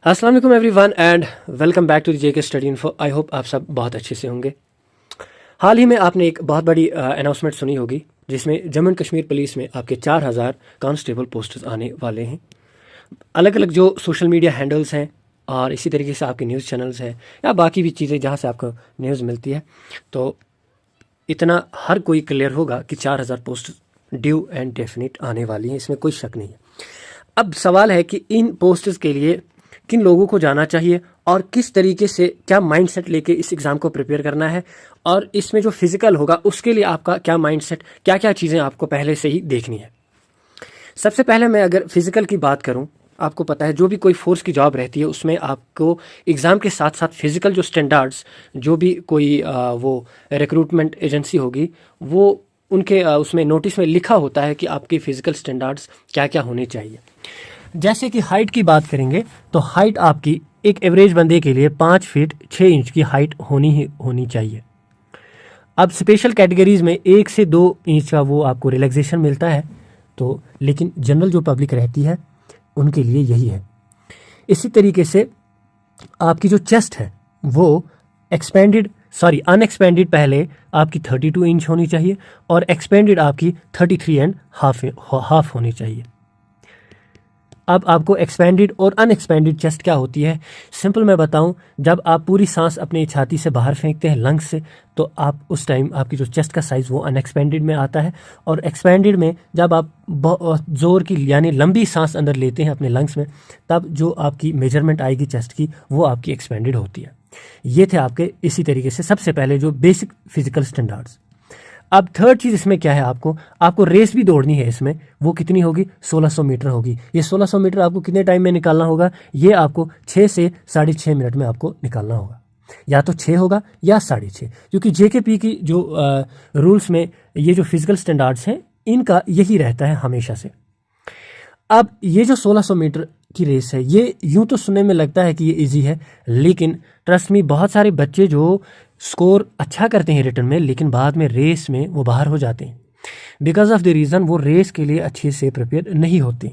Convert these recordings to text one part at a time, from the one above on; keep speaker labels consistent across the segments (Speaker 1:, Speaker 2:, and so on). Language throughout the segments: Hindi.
Speaker 1: अस्सलाम वालेकुम everyone and welcome back to the JK Study Info. I hope आप सब बहुत अच्छे से होंगे। हाल ही में आपने एक बहुत बड़ी अनाउंसमेंट सुनी होगी जिसमें जम्मू एंड कश्मीर पुलिस में आपके 4000 कांस्टेबल पोस्ट्स आने वाले हैं। अलग अलग जो सोशल मीडिया हैंडल्स हैं और इसी तरीके से आपके न्यूज़ चैनल्स हैं या बाकी भी चीज़ें जहाँ से आपको न्यूज़ मिलती है, तो इतना हर कोई क्लियर होगा कि 4000 पोस्ट ड्यू एंड डेफिनेट आने वाली हैं, इसमें कोई शक नहीं है। अब सवाल है कि इन पोस्ट्स के लिए किन लोगों को जाना चाहिए और किस तरीके से क्या माइंडसेट लेके इस एग्ज़ाम को प्रिपेयर करना है, और इसमें जो फिजिकल होगा उसके लिए आपका क्या माइंडसेट, क्या क्या चीज़ें आपको पहले से ही देखनी है। सबसे पहले मैं अगर फिजिकल की बात करूं, आपको पता है जो भी कोई फोर्स की जॉब रहती है उसमें आपको एग्ज़ाम के साथ साथ फिजिकल जो स्टैंडर्ड्स, जो भी कोई वो रिक्रूटमेंट एजेंसी होगी वो उनके उसमें नोटिस में लिखा होता है कि आपके फिजिकल स्टैंडर्ड्स क्या क्या होने चाहिए। जैसे कि हाइट की बात करेंगे तो हाइट आपकी एक एवरेज बंदे के लिए 5 फीट 6 इंच की हाइट होनी चाहिए। अब स्पेशल कैटेगरीज में 1 से 2 इंच का वो आपको रिलैक्सेशन मिलता है, तो लेकिन जनरल जो पब्लिक रहती है उनके लिए यही है। इसी तरीके से आपकी जो चेस्ट है वो अनएक्सपेंडेड पहले आपकी 32 इंच होनी चाहिए और एक्सपेंडेड आपकी 33 एंड हाफ होनी चाहिए। अब आपको एक्सपेंडेड और अनएक्सपेंडेड चेस्ट क्या होती है, सिंपल मैं बताऊं, जब आप पूरी सांस अपनी छाती से बाहर फेंकते हैं लंग्स से, तो आप उस टाइम आपकी जो चेस्ट का साइज़ वो अनएक्सपेंडेड में आता है, और एक्सपेंडेड में जब आप ज़ोर की यानी लंबी सांस अंदर लेते हैं अपने लंग्स में, तब जो आपकी मेजरमेंट आएगी चेस्ट की वो आपकी एक्सपेंडेड होती है। ये थे आपके इसी तरीके से सबसे पहले जो बेसिक फिजिकल स्टैंडर्ड्स। अब थर्ड चीज़ इसमें क्या है, आपको रेस भी दौड़नी है। इसमें वो कितनी होगी, 1600 मीटर होगी। ये 1600 मीटर आपको कितने टाइम में निकालना होगा, ये आपको 6 से 6.5 मिनट में आपको निकालना होगा, या तो 6 होगा या 6.5, क्योंकि जेकेपी की जो रूल्स में ये जो फिजिकल स्टैंडर्ड्स हैं इनका यही रहता है हमेशा से। अब ये जो 1600 मीटर की रेस है, ये यूं तो सुनने में लगता है कि ये इजी है, लेकिन ट्रस्ट मी, बहुत सारे बच्चे जो स्कोर अच्छा करते हैं रिटर्न में लेकिन बाद में रेस में वो बाहर हो जाते हैं बिकॉज ऑफ द रीज़न वो रेस के लिए अच्छे से प्रिपेयर नहीं होते।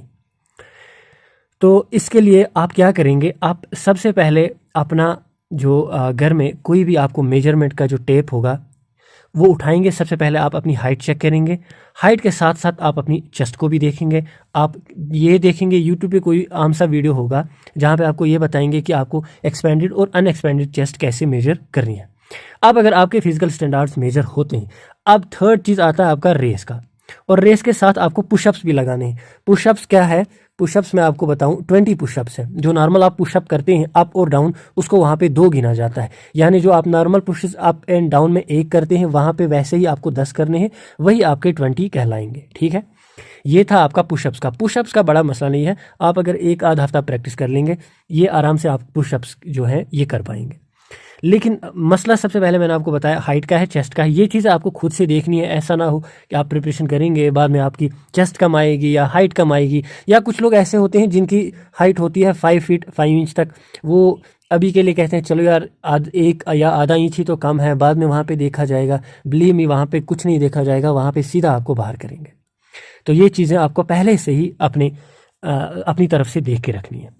Speaker 1: तो इसके लिए आप क्या करेंगे, आप सबसे पहले अपना जो घर में कोई भी आपको मेजरमेंट का जो टेप होगा वो उठाएंगे। सबसे पहले आप अपनी हाइट चेक करेंगे, हाइट के साथ साथ आप अपनी चेस्ट को भी देखेंगे। आप ये देखेंगे यूट्यूब पे कोई आम सा वीडियो होगा जहाँ पे आपको ये बताएंगे कि आपको एक्सपेंडेड और अनएक्सपेंडेड चेस्ट कैसे मेजर करनी है। अब अगर आपके फिजिकल स्टैंडर्ड्स मेजर होते हैं, अब थर्ड चीज़ आता है आपका रेस का, और रेस के साथ आपको पुशअप्स भी लगाने हैं। पुशअप्स क्या है, पुशअप्स मैं आपको बताऊं 20 पुशअप्स है। जो नॉर्मल आप पुशअप करते हैं अप और डाउन, उसको वहाँ पे 2 गिना जाता है, यानी जो आप normal pushups up and down में 1 करते हैं वहाँ पे वैसे ही आपको 10 करने हैं, वही आपके 20 कहलाएंगे। ठीक है, ये था आपका पुशअप्स का। पुशअप्स का बड़ा मसला नहीं है, आप अगर एक आध हफ्ता प्रैक्टिस कर लेंगे ये आराम से आप पुशअप्स जो है ये कर पाएंगे। लेकिन मसला सबसे पहले मैंने आपको बताया हाइट का है, चेस्ट का है। ये चीज़ आपको खुद से देखनी है, ऐसा ना हो कि आप प्रिपरेशन करेंगे बाद में आपकी चेस्ट कम आएगी या हाइट कम आएगी। या कुछ लोग ऐसे होते हैं जिनकी हाइट होती है 5 फीट 5 इंच तक, वो अभी के लिए कहते हैं चलो यार 1 या आधा इंच ही तो कम है, बाद में वहाँ पे देखा जाएगा। बिलीव मी, वहाँ पे कुछ नहीं देखा जाएगा, वहाँ पे सीधा आपको बाहर करेंगे। तो ये चीज़ें आपको पहले से ही अपनी तरफ से देख के रखनी है।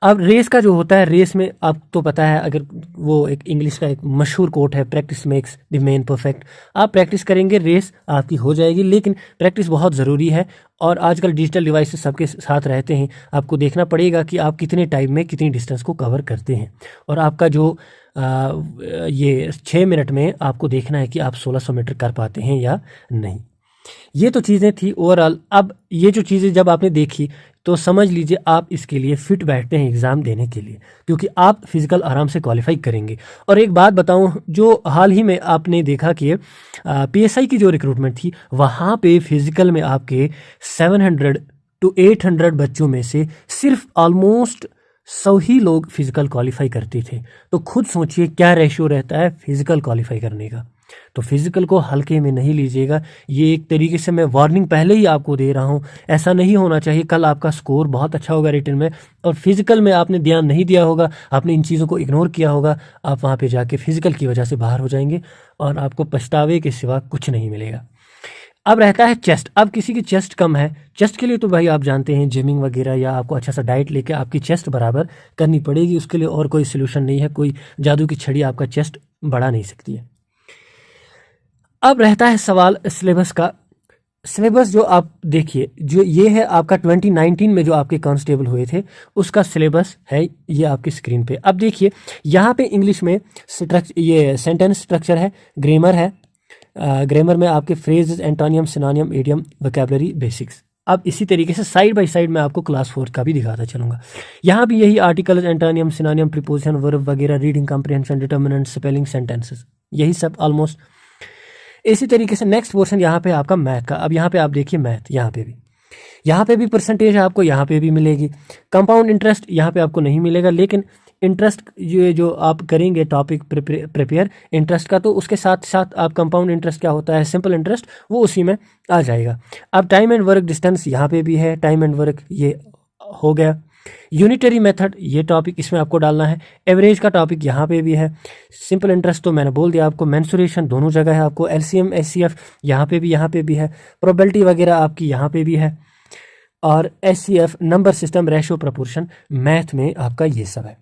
Speaker 1: अब रेस का जो होता है, रेस में आप तो पता है, अगर वो एक इंग्लिश का एक मशहूर कोट है, practice makes the man perfect. आप प्रैक्टिस करेंगे रेस आपकी हो जाएगी, लेकिन प्रैक्टिस बहुत ज़रूरी है। और आजकल डिजिटल डिवाइसेस सबके साथ रहते हैं, आपको देखना पड़ेगा कि आप कितने टाइम में कितनी डिस्टेंस को कवर करते हैं, और आपका जो ये 6 मिनट में आपको देखना है कि आप 1600 मीटर कर पाते हैं या नहीं। ये तो चीज़ें थी ओवरऑल। अब ये जो चीज़ें जब आपने देखी तो समझ लीजिए आप इसके लिए फिट बैठते हैं एग्ज़ाम देने के लिए, क्योंकि आप फिज़िकल आराम से क्वालिफाई करेंगे। और एक बात बताऊं, जो हाल ही में आपने देखा कि पीएसआई की जो रिक्रूटमेंट थी वहाँ पे फिज़िकल में आपके 700 to 800 बच्चों में से सिर्फ ऑलमोस्ट 100 ही लोग फिज़िकल क्वालिफाई करते थे। तो खुद सोचिए क्या रेशियो रहता है फिज़िकल क्वालिफाई करने का। तो फिज़िकल को हल्के में नहीं लीजिएगा, ये एक तरीके से मैं वार्निंग पहले ही आपको दे रहा हूँ। ऐसा नहीं होना चाहिए कल आपका स्कोर बहुत अच्छा होगा रिटन में और फिज़िकल में आपने ध्यान नहीं दिया होगा, आपने इन चीज़ों को इग्नोर किया होगा, आप वहाँ पे जाके फिज़िकल की वजह से बाहर हो जाएंगे और आपको पछतावे के सिवा कुछ नहीं मिलेगा। अब रहता है चेस्ट। अब किसी की चेस्ट कम है, चेस्ट के लिए तो भाई आप जानते हैं जिमिंग वगैरह या आपको अच्छा सा डाइट लेके आपकी चेस्ट बराबर करनी पड़ेगी, उसके लिए और कोई सोल्यूशन नहीं है, कोई जादू की छड़ी आपका चेस्ट बढ़ा नहीं सकती है। अब रहता है सवाल सिलेबस का। सिलेबस जो आप देखिए, जो ये है आपका 2019 में जो आपके कांस्टेबल हुए थे उसका सिलेबस है ये आपकी स्क्रीन पे। अब देखिए यहाँ पे इंग्लिश में ये सेंटेंस स्ट्रक्चर है, ग्रामर है, ग्रामर में आपके phrases, antonym, सिनोनियम, idiom, vocabulary, basics. अब इसी तरीके से साइड बाय साइड मैं आपको क्लास 4 का भी दिखाता चलूँगा। यहाँ भी यही articles, antonym, synonym, preposition, verb वगैरह, reading comprehension, determinant, spelling, sentences, यही सब ऑलमोस्ट। इसी तरीके से नेक्स्ट पोर्शन यहाँ पे आपका मैथ का। अब यहाँ पे आप देखिए मैथ, यहाँ पे भी परसेंटेज आपको यहाँ पे भी मिलेगी। कंपाउंड इंटरेस्ट यहाँ पे आपको नहीं मिलेगा, लेकिन इंटरेस्ट ये जो आप करेंगे टॉपिक प्रिपेयर इंटरेस्ट का, तो उसके साथ साथ आप कंपाउंड इंटरेस्ट क्या होता है, सिंपल इंटरेस्ट, वो उसी में आ जाएगा। अब टाइम एंड वर्क डिस्टेंस यहाँ पे भी है, टाइम एंड वर्क ये हो गया। यूनिटरी मेथड ये टॉपिक इसमें आपको डालना है। एवरेज का टॉपिक यहाँ पे भी है। सिंपल इंटरेस्ट तो मैंने बोल दिया आपको। मेंसुरेशन दोनों जगह है आपको। एलसीएम, एचसीएफ यहाँ पे भी है। प्रोबेबिलिटी वगैरह आपकी यहाँ पे भी है। और HCF, number system, ratio, proportion, math में आपका ये सब है।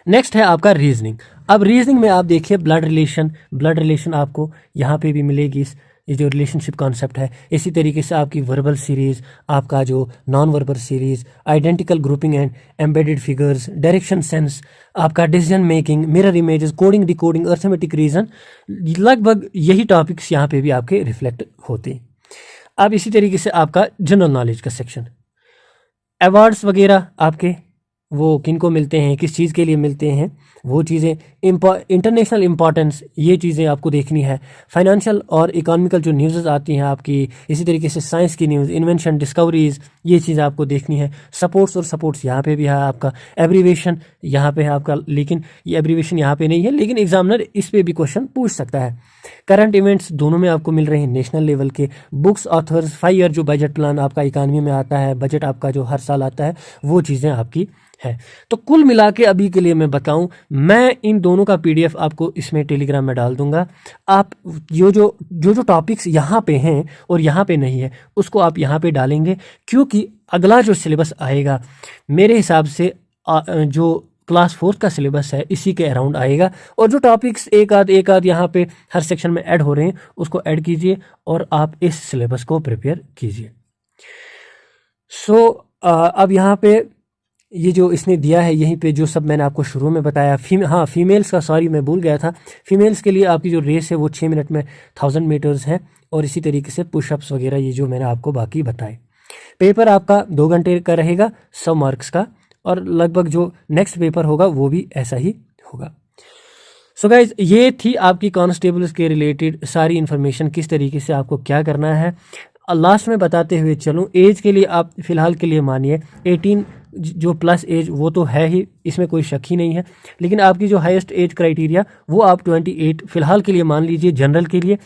Speaker 1: नेक्स्ट है आपका रीजनिंग। अब रीजनिंग में आप देखिए ब्लड रिलेशन आपको यहाँ पे भी मिलेगी, ये जो रिलेशनशिप कॉन्सेप्ट है। इसी तरीके से आपकी वर्बल सीरीज, आपका जो non verbal series, identical grouping and embedded figures, direction sense, आपका decision making, mirror images, coding, decoding, arithmetic reason, लगभग यही टॉपिक्स यहाँ पे भी आपके रिफ्लेक्ट होते हैं। अब इसी तरीके से आपका जनरल नॉलेज का सेक्शन, अवार्ड्स वगैरह आपके वो किनको मिलते हैं, किस चीज़ के लिए मिलते हैं, वो चीज़ें, इंटरनेशनल इम्पॉर्टेंस, ये चीज़ें आपको देखनी है। फाइनेंशियल और इकोनॉमिकल जो न्यूज़ आती हैं आपकी, इसी तरीके से साइंस की न्यूज़, इन्वेंशन, डिस्कवरीज, ये चीज़ आपको देखनी है। सपोर्ट्स और सपोर्ट्स यहाँ पे भी है आपका। एब्रीवेशन यहाँ पे है आपका, लेकिन ये एब्रीवेशन यहाँ पे नहीं है, लेकिन एग्जामिनर इस पे भी क्वेश्चन पूछ सकता है। करंट इवेंट्स दोनों में आपको मिल रहे हैं नेशनल लेवल के। बुक्स, ऑथर्स, 5 ईयर जो बजट प्लान आपका इकानमी में आता है, बजट आपका जो हर साल आता है, वो चीज़ें आपकी है। तो कुल मिला के अभी के लिए मैं बताऊं, मैं इन दोनों का पीडीएफ आपको इसमें टेलीग्राम में डाल दूंगा। आप जो टॉपिक्स यहाँ पे हैं और यहाँ पे नहीं है, उसको आप यहाँ पे डालेंगे, क्योंकि अगला जो सिलेबस आएगा मेरे हिसाब से जो क्लास 4 का सिलेबस है इसी के अराउंड आएगा। और जो टॉपिक्स एक आध यहाँ पे हर सेक्शन में ऐड हो रहे हैं, उसको ऐड कीजिए और आप इस सिलेबस को प्रिपेयर कीजिए। अब यहाँ पे ये जो इसने दिया है, यहीं पे जो सब मैंने आपको शुरू में बताया, फीमेल्स का, सॉरी मैं भूल गया था, फीमेल्स के लिए आपकी जो रेस है वो 6 मिनट में 1000 मीटर्स है। और इसी तरीके से पुशअप्स वगैरह, ये जो मैंने आपको बाकी बताए। पेपर आपका 2 घंटे का रहेगा, 100 मार्क्स का, और लगभग जो नेक्स्ट पेपर होगा वो भी ऐसा ही होगा। सो गाइज, ये थी आपकी कॉन्स्टेबल्स के रिलेटेड सारी इन्फॉर्मेशन, किस तरीके से आपको क्या करना है। लास्ट में बताते हुए चलूँ, एज के लिए आप फ़िलहाल के लिए मानिए 18 जो प्लस एज वो तो है ही, इसमें कोई शक ही नहीं है। लेकिन आपकी जो हाईएस्ट एज क्राइटेरिया वो आप 28 फ़िलहाल के लिए मान लीजिए जनरल के लिए।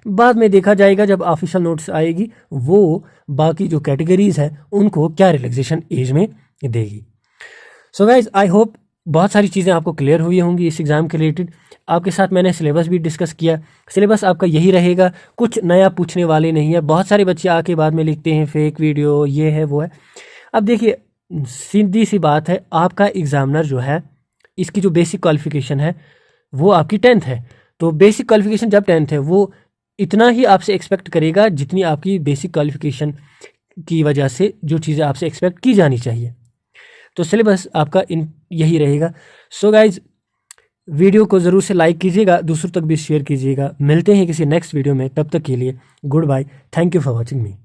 Speaker 1: बाद में देखा जाएगा जब ऑफिशियल नोटिस आएगी, वो बाकी जो कैटेगरीज है उनको क्या रिलैक्सेशन एज में देगी। सो गाइज, आई होप बहुत सारी चीज़ें आपको क्लियर हुई होंगी इस एग्ज़ाम के रिलेटेड। आपके साथ मैंने सिलेबस भी डिस्कस किया। सिलेबस आपका यही रहेगा, कुछ नया पूछने वाले नहीं है। बहुत सारे बच्चे आके बाद में लिखते हैं फेक वीडियो, ये है वो है। अब देखिए, सीधी सी बात है, आपका एग्जामिनर जो है, इसकी जो बेसिक क्वालिफिकेशन है वो आपकी 10th है। तो बेसिक क्वालिफिकेशन जब 10th है, वो इतना ही आपसे एक्सपेक्ट करेगा जितनी आपकी बेसिक क्वालिफिकेशन की वजह से जो चीज़ें आपसे एक्सपेक्ट की जानी चाहिए। तो सिलेबस आपका यही रहेगा। सो गाइज, वीडियो को ज़रूर से लाइक कीजिएगा, दूसरों तक भी शेयर कीजिएगा। मिलते हैं किसी नेक्स्ट वीडियो में, तब तक के लिए goodbye. Thank you for watching me.